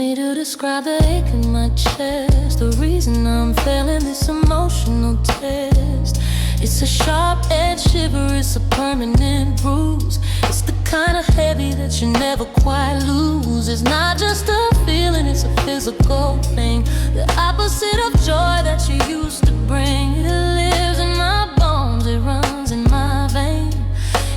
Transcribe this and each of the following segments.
me to describe the ache in my chest, the reason I'm failing this emotional test. It's a sharp-edged shiver, it's a permanent bruise. It's the kind of heavy that you never quite lose. It's not just a feeling, it's a physical thing. The opposite of joy that you used to bring. It lives in my bones, it runs in my veins.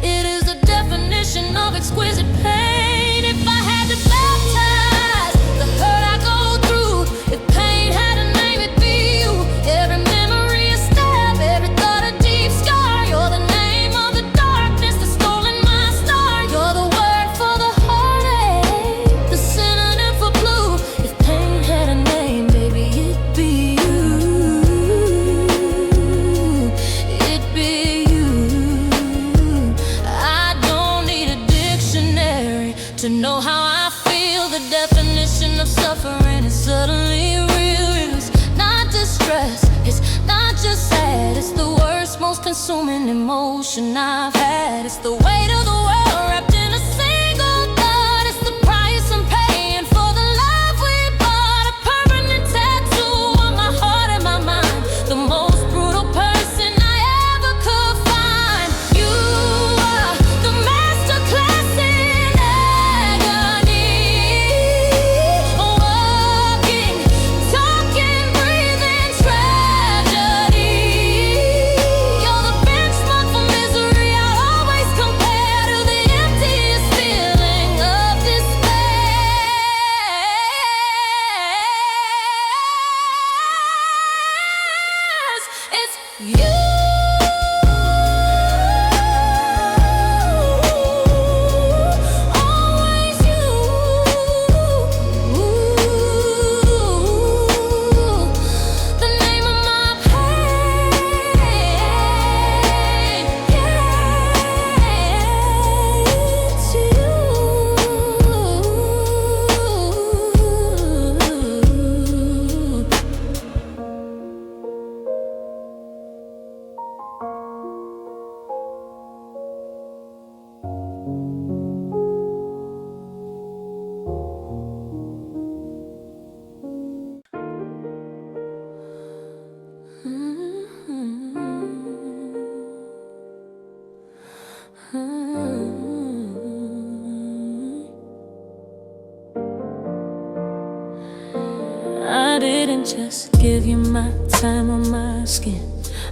It is the definition of exquisite pain. If I had to baptize the hurt I go through, if pain had a name, it'd be you. Every memory a stab, every thought a deep scar. You're the name of the darkness that's stolen my star. You're the word for the heartache, the synonym for blue. If pain had a name, baby, it'd be you. It'd be you. I don't need a dictionary to know how I feel. The definition of suffering is suddenly real. It's not distress, it's not just sad. It's the worst, most consuming emotion I've had. It's the weight of the world wrapped in a single thought. It's the price I'm paying for the love we bought. A permanent tattoo on my heart and my mind. The most brutal person I ever could find. You are the masterclass in agony. Walking, talking, breathing tragedy. You're the benchmark for misery. I'll always compare to the emptiest feeling of despair. It's you. Always you. The name of my pain. It's you. I didn't just give you my time on my skin.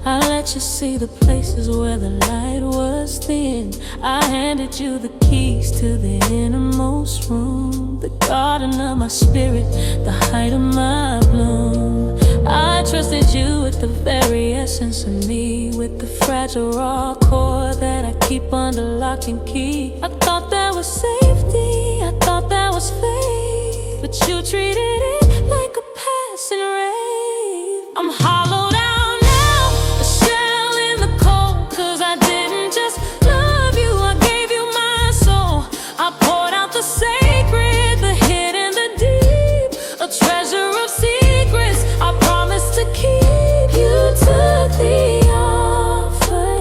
I let you see the places where the light was thin. I handed you the keys to the innermost room, the garden of my spirit, the height of my bloom. I trusted you with the very essence of me, with the fragile raw core that I keep under lock and key. I thought that was safety, I thought that was faith, but you treated it like a passing rave. I'm hollowed out now, a shell in the cold, 'cause I didn't just love you, I gave you my soul. I poured out the sacred, the hidden, the deep, a treasure of secrets I promised to keep. You took the offering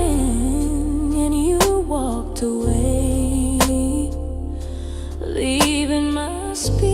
and you walked away, leaving my spirit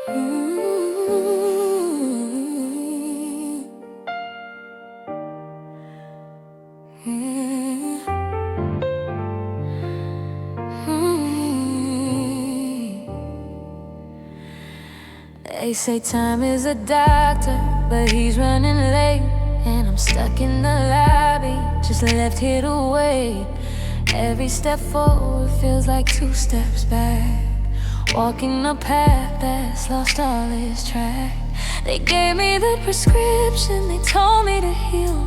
They say time is a doctor, but he's running late, and I'm stuck in the lobby, just left here to wait. Every step forward feels like 2 steps back, walking a path that's lost all its track. They gave me the prescription, they told me to heal,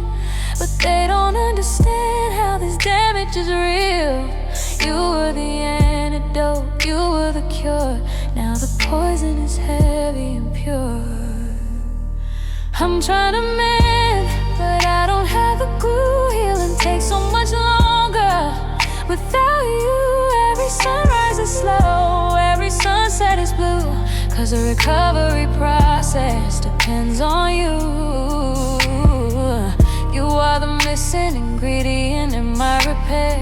but they don't understand how this damage is real. You were the antidote, you were the cure. Now the poison is heavy and pure. I'm trying to mend, but I don't have the glue. Healing takes so much longer without you. Every sunrise is slow, every sunset is blue, 'cause the recovery process depends on you. You are the missing ingredient in my repair,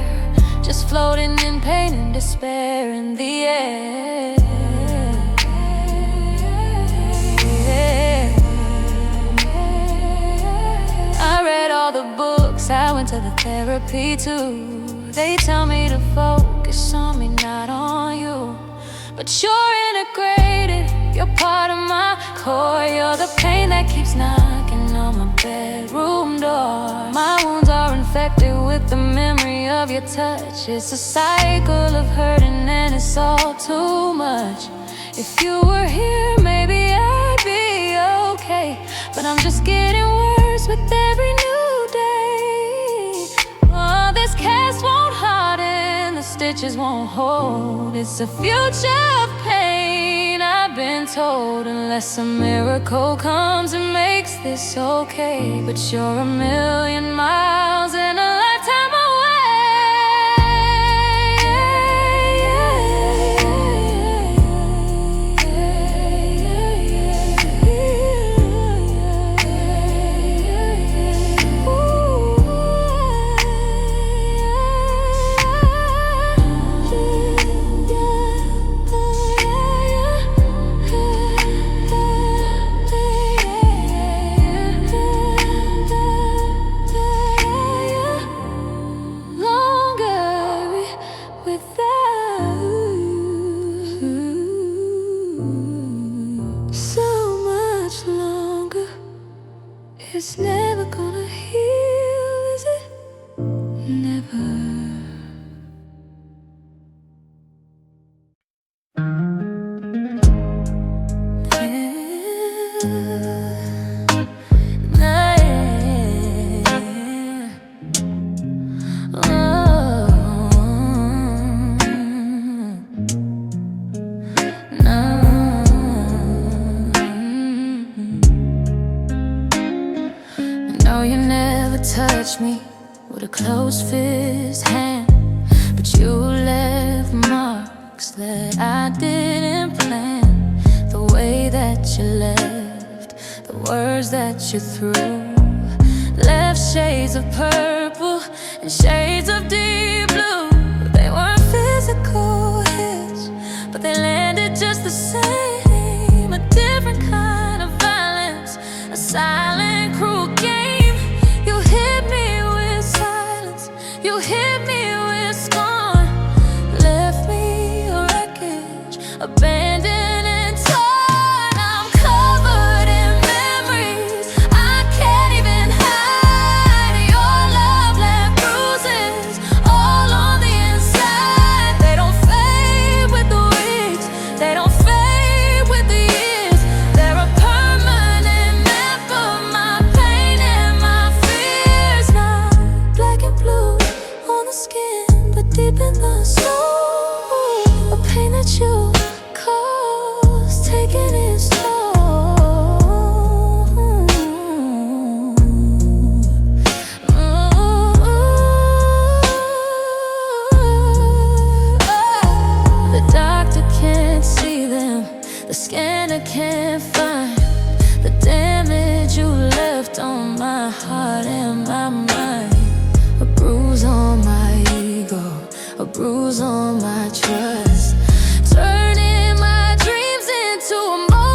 just floating in pain and despair in the air. I read all the books, I went to the therapy too. They tell me to focus on me, not on you. But you're integrated, you're part of my core. You're the pain that keeps knocking on my bedroom door. My wounds are infected with the memory of your touch. It's a cycle of hurting and it's all too much. If you were here, maybe I'd be okay, but I'm just getting worse with every new day. Oh, this cast won't harden, the stitches won't hold. It's a future of pain, I've been told, unless a miracle comes and makes this okay. But you're a million miles and a lifetime away. It's never gonna heal, is it? Never. You never touched me with a closed fist hand, but you left marks that I didn't plan. The way that you left, the words that you threw, left shades of purple and shades of deep blue. They weren't physical hits, but they landed just the same. A different kind of violence, a silent, cruel game. You hit me with scorn, left me a wreckage, abandoned and torn. I'm covered in memories I can't even hide. Your love left bruises all on the inside. They don't fade with the weeks, they don't fade with the years. They're a permanent map of my pain and my fears. Now black and blue skin, but deep in the soul, a pain that you caused, taking its toll. The doctor can't see them, the scanner can't find the damage you left on my heart and my mind. A bruise on my ego, a bruise on my trust, turning my dreams into emotions.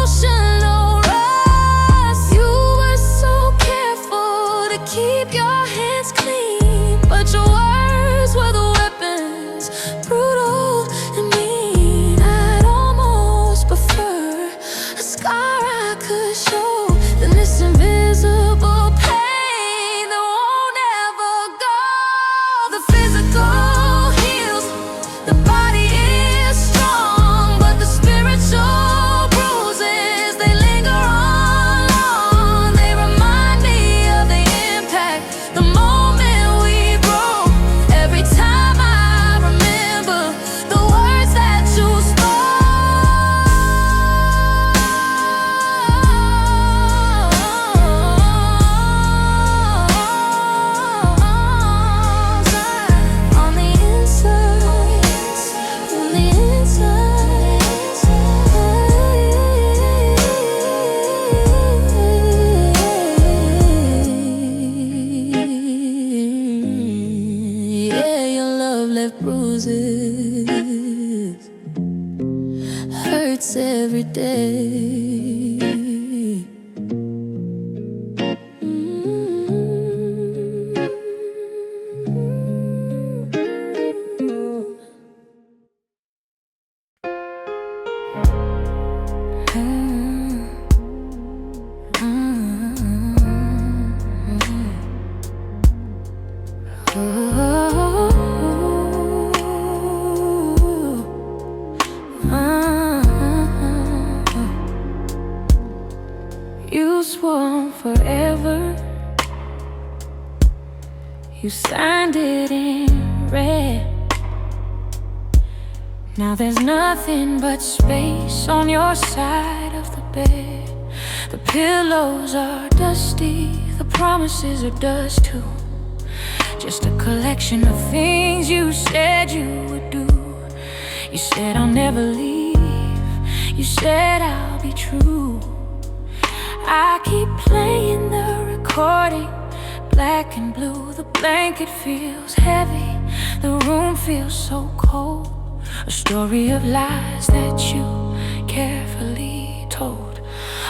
regrets every day. You swore forever, you signed it in red. Now there's nothing but space on your side of the bed. The pillows are dusty, the promises are dust too. Just a collection of things you said you would do. You said I'll never leave, you said I'll be true. I keep playing the recording, black and blue. The blanket feels heavy, the room feels so cold. A story of lies that you carefully told.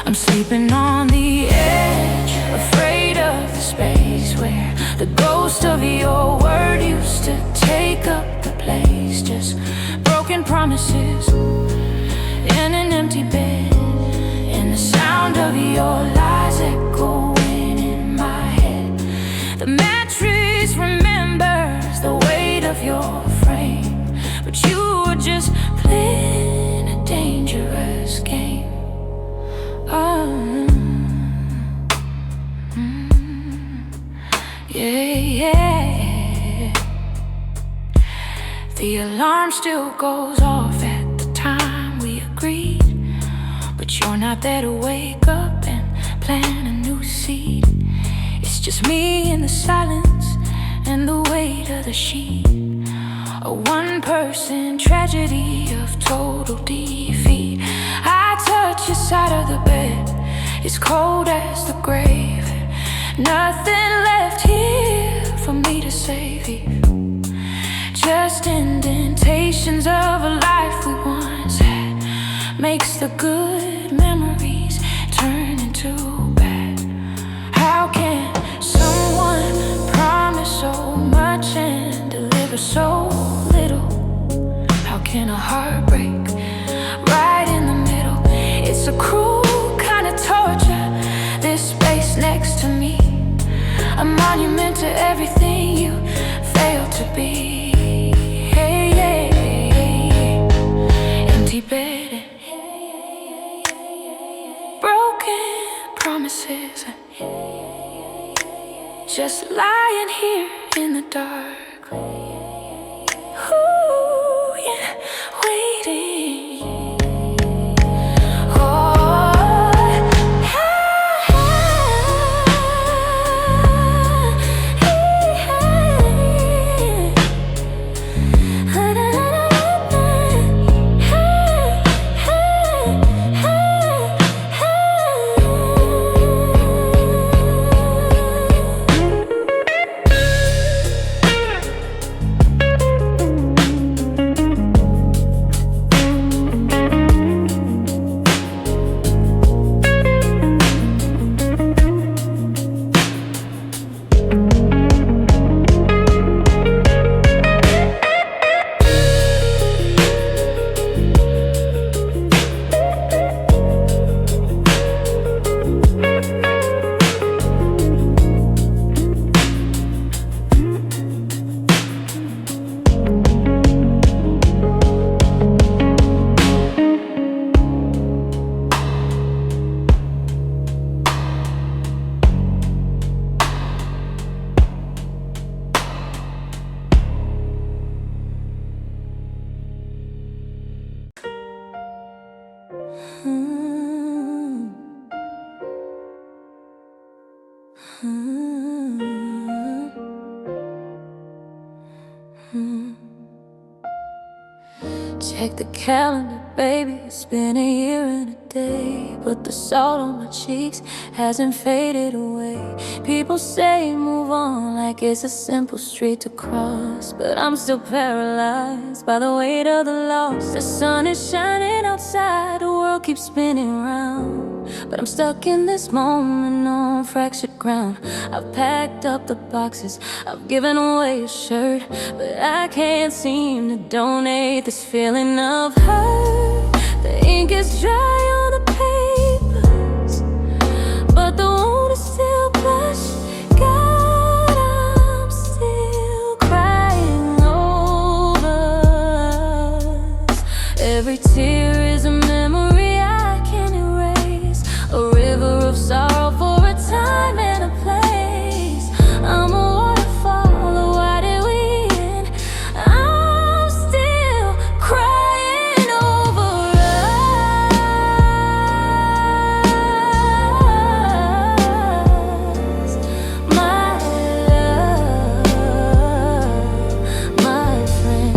I'm sleeping on the edge, afraid of the space where the ghost of your word used to take up the place. Just broken promises in an empty bed, and the sound of your lies echoing in my head. The mattress remembers the weight of your frame, but you were just playing a dangerous game. Yeah. The alarm still goes off at the time we agreed, but you're not there to wake up and plant a new seed. It's just me in the silence and the weight of the sheet. A one-person tragedy of total defeat. I touch your side of the bed, it's cold as the grave. Nothing left here for me to save you. Just indentations of a life we once had. Makes the good memories turn into bad. How can someone promise so much and deliver so little? How can a heartbreak right in the middle? It's a cruel kind of torture, this space next to me, a monument to everything you failed to be. Hey, hey, hey. Empty bed, broken promises, just lying here in the dark. Ooh, yeah, waiting. Check the calendar, Baby, it's been a year and a day, but the salt on my cheeks hasn't faded away. People say move on like it's a simple street to cross, but I'm still paralyzed by the weight of the loss. The sun is shining outside, the world keeps spinning round, but I'm stuck in this moment on fractured ground. I've packed up the boxes, I've given away a shirt, but I can't seem to donate this feeling of hurt. The ink is dry on the papers, but the wound is still blush. God, I'm still crying over us. Every tear is a memory I can't erase, a river of sorrow for a time and a place. I'm a waterfall, why did we end? I'm still crying over us. My love, my friend.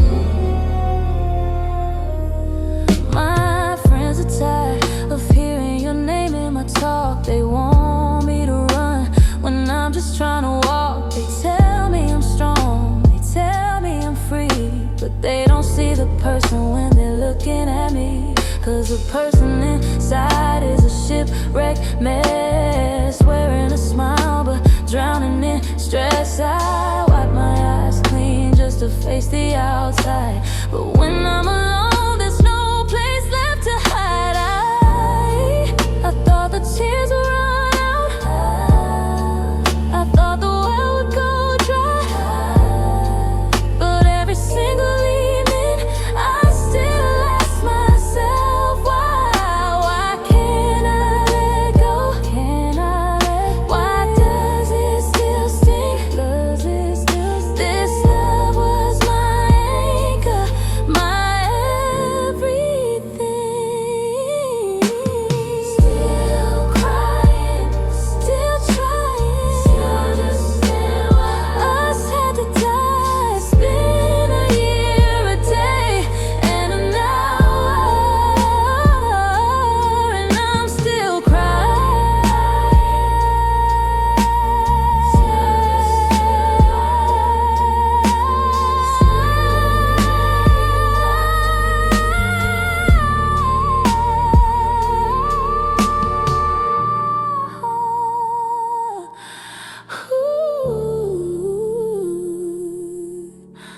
My friends are tired of hearing your name in my talk. They want me to run when I'm just trying to walk. They tell me I'm strong, they tell me I'm free, but they don't see the person when they're looking at me. Cause the person inside is a shipwrecked mess, wearing a smile but drowning in stress. I wipe my eyes clean just to face the outside, but when I'm alone there's no place left to hide. I thought the tears would run out, I thought the well would go dry, but every single evening I still ask myself why can't I let go? Can I let? Why does it still sting? Does it still sting? This love was my anchor, my everything. Still crying, still trying to understand why us had to die. It's been a year, a day,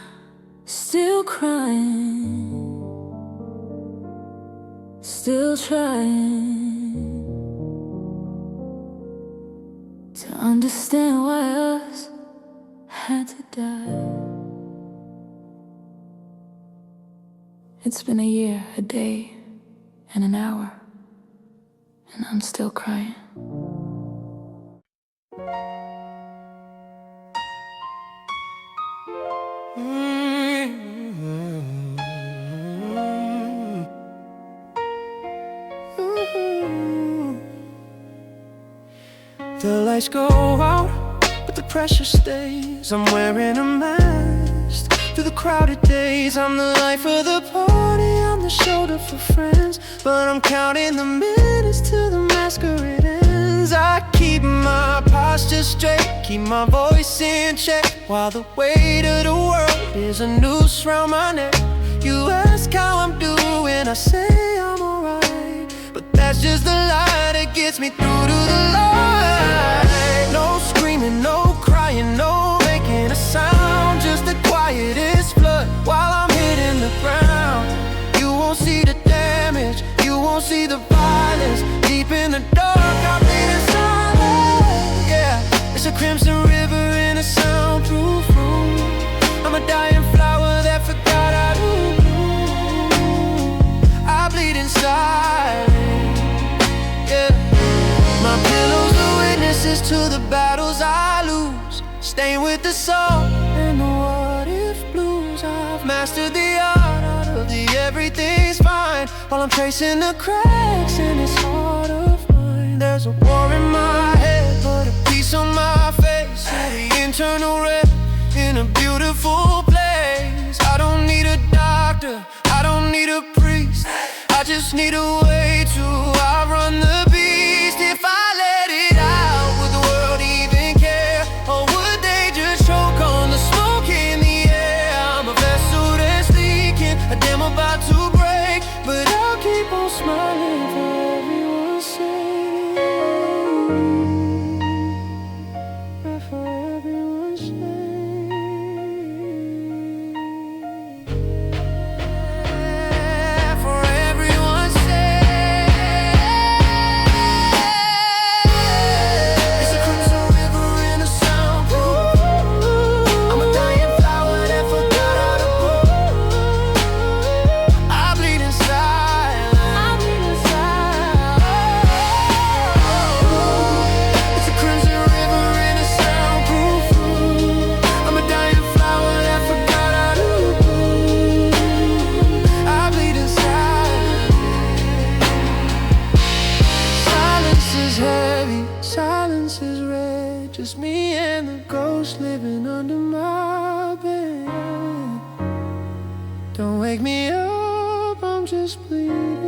and an hour, and I'm still still crying, still trying to understand why us had to die. It's been a year, a day, and an hour, and I'm still crying. The lights go out, but the pressure stays. I'm wearing a mask through the crowded days. I'm the life of the party, I'm the shoulder for friends, but I'm counting the minutes till the masquerade ends. I keep my posture straight, keep my voice in check, while the weight of the world is a noose round my neck. You ask how I'm doing, I say I'm alright, but that's just the lie that gets me through to the light. No screaming, no crying, no making a sound, just the quietest flood while I'm hitting the ground. You won't see the damage, you won't see the violence. Deep in the dark, I bleed in silence. Yeah, it's a crimson river in a soundproof room. I'm a dying flower that forgot how to bloom. I bleed in silence. Yeah, my pillows are witnesses to the battles I lose, staying with the soul and the what if blues. I've mastered the art out of the everything's fine, while I'm tracing the cracks in this heart of mine. There's a war in my head, but a peace on my face, and the internal red in a beautiful place. I don't need a doctor, I don't need a priest, I heavy, silence is red. Just me and the ghost living under my bed. Don't wake me up, I'm just bleeding.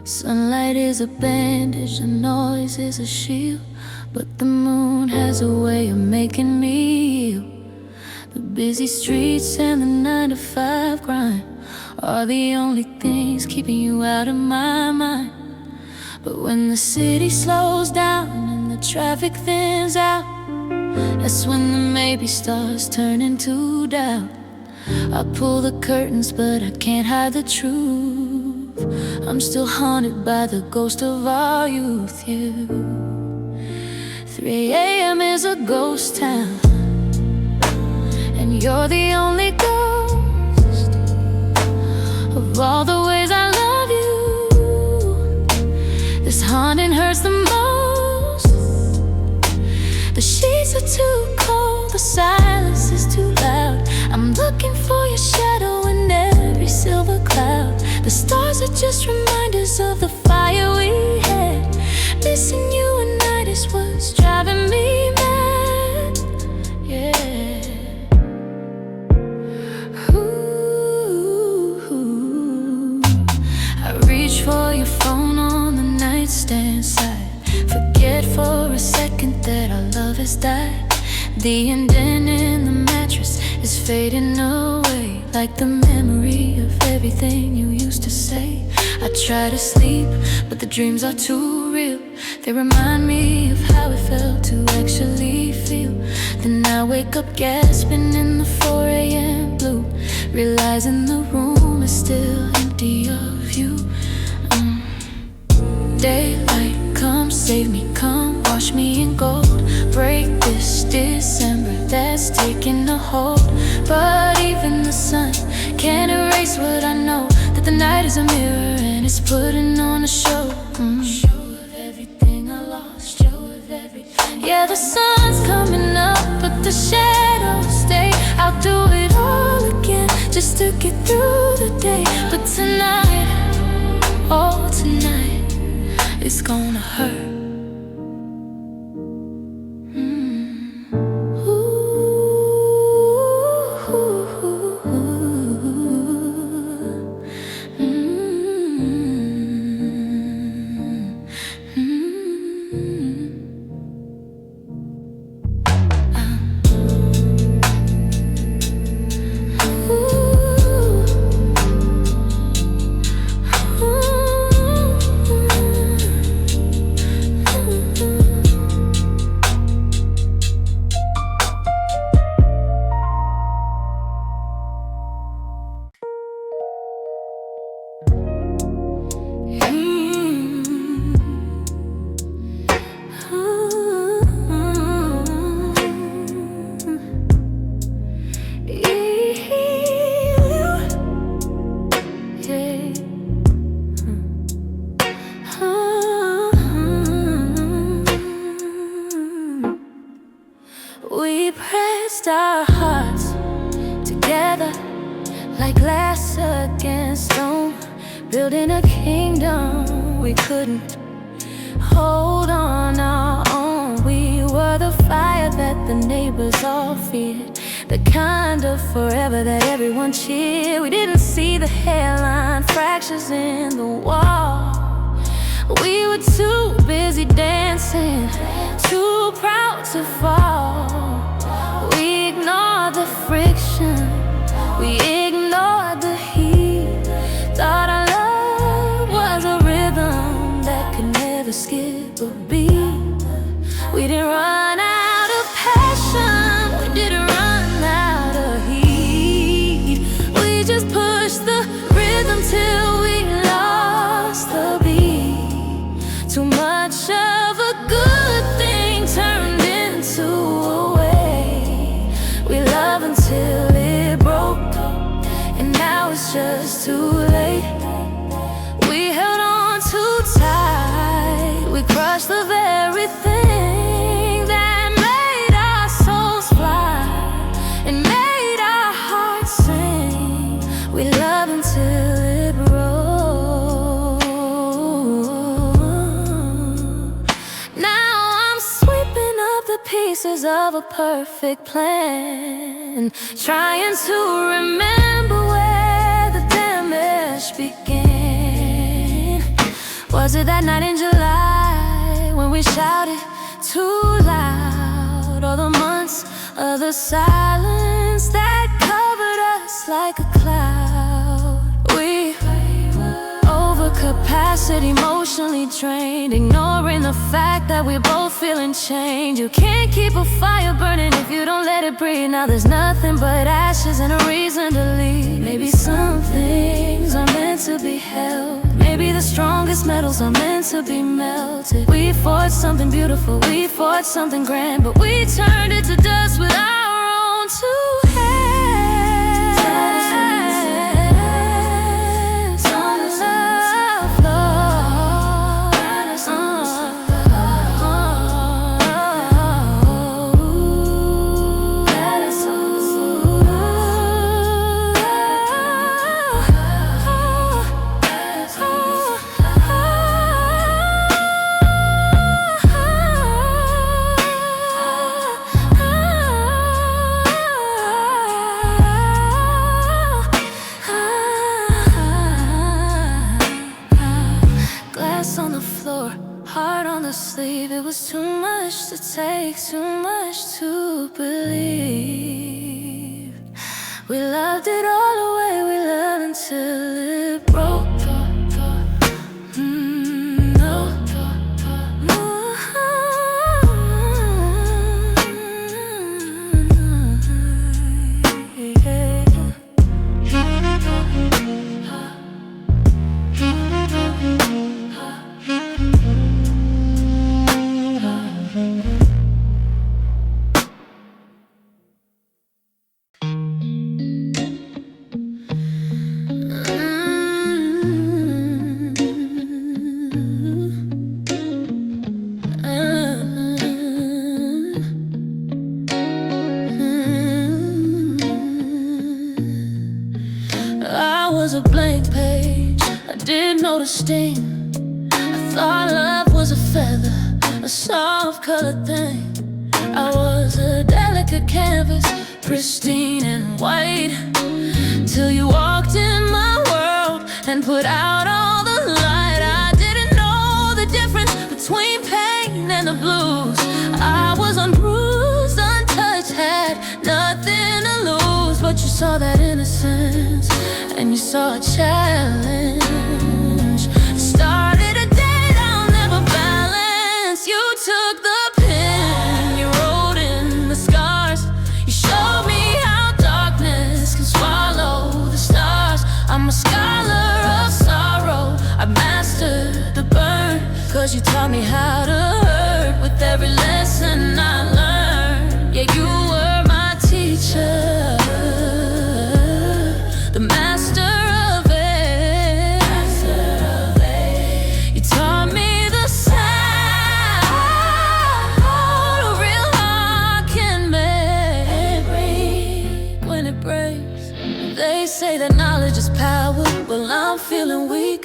Sunlight is a bandage, the noise is a shield, but the moon has a way of making me ill. The busy streets and the 9-to-5 grind are the only things keeping you out of my mind. But when the city slows down and the traffic thins out, that's when the maybe stars turn into doubt. I pull the curtains but I can't hide the truth. I'm still haunted by the ghost of our youth, yeah. 3 a.m. is a ghost town, and you're the only ghost of all the ways I love you. This haunting hurts the most. The sheets are too cold, the silence is too loud. I'm looking for your shadow in every silver cloud. The stars are just reminders of the fire we had. Missing you at night is what's driving me mad, yeah. Ooh, I reach for your phone on the nightstand side. Forget for a second that our love has died. The indent in the mattress is fading away, like the memory of everything you used to say. I try to sleep, but the dreams are too real. They remind me of how it felt to actually feel. Then I wake up gasping in the 4 a.m. blue, realizing the room is still empty of you. Daylight, come save me, come wash me in gold. Break this December that's taking a hold. But even the sun can't erase what I know, that the night is a mirror and it's putting on a show. Show of everything I lost, show of everything. Yeah, the sun's coming up, but the shadows stay. I'll do it all again just to get through the day. But tonight, oh tonight, it's gonna hurt. We pressed our hearts together like glass against stone, building a kingdom we couldn't hold on our own. We were the fire that the neighbors all feared, the kind of forever that everyone cheered. We didn't see the hairline fractures in the wall. We were too busy dancing, too proud to fall. We ignored the friction, we ignored the heat. Thought our love was a rhythm that could never skip a beat. We didn't run out of passion, we didn't run out of heat. We just pushed the rhythm till we lost the beat. Too much of a good thing turned into a way. We love until it broke, and now it's just it's too late. We held on too tight. We crushed the very thing that made our souls fly and made our hearts sing. We loved until it broke. Now I'm sweeping up the pieces of a perfect plan, trying to remember where the damage began. Was it that night in July when we shouted too loud? Or the months of the silence that covered us like a cloud? We over capacity, emotionally drained, ignoring the fact that we're both feeling change. You can't keep a fire burning if you don't let it breathe. Now there's nothing but ashes and a reason to leave. Maybe some things are meant to be held. Maybe the strongest metals are meant to be melted. We forged something beautiful, we forged something grand, but we turned it to dust with our own two hands. On the floor, heart on the sleeve. It was too much to take, too much to believe. We loved it all the way, we loved until it broke. A blank page, I didn't know the sting. I thought love was a feather, a soft colored thing. I was a delicate canvas, pristine and white, till you walked in my world and put out all the light. I didn't know the difference between pain and the blues. I was unbruised, untouched, had nothing to lose. But you saw that innocence, and you saw a challenge. Started a date I'll never balance. You took the pen, you wrote in the scars. You showed me how darkness can swallow the stars. I'm a scholar of sorrow, I mastered the burn. 'Cause you taught me how to hurt with every lesson I learned. Yeah, you were my teacher, the master of it. You taught me the sound a real heart can make when it breaks. They say that knowledge is power, well I'm feeling weak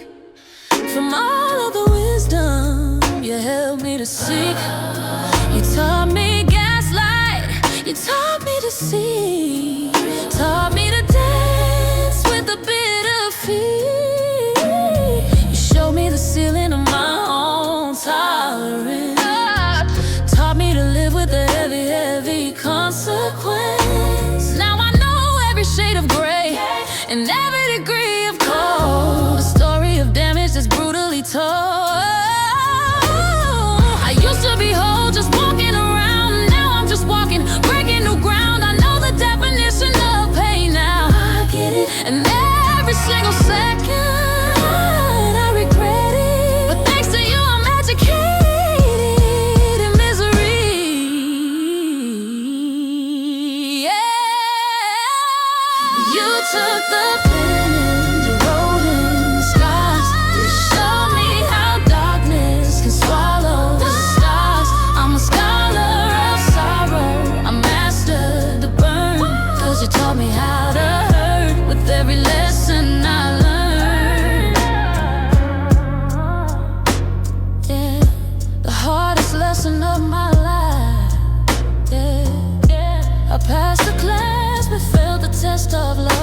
from all of the wisdom you helped me to seek. You taught me gaslight, you taught me to see, taught me to dance with the bitter feet. You showed me the ceiling of my own tolerance, taught me to live with the heavy, heavy consequence. Now I know every shade of gray and every degree of cold, a story of damage that's brutally told. I used to be whole, just walking around. Now I'm just walking, breaking new ground. I know the definition of pain now, I get it. And every single second I regret it, but thanks to you I'm educated in misery. Yeah. You took the pen and how to hurt with every lesson I learned. Yeah, the hardest lesson of my life. Yeah, I passed the class but failed the test of life.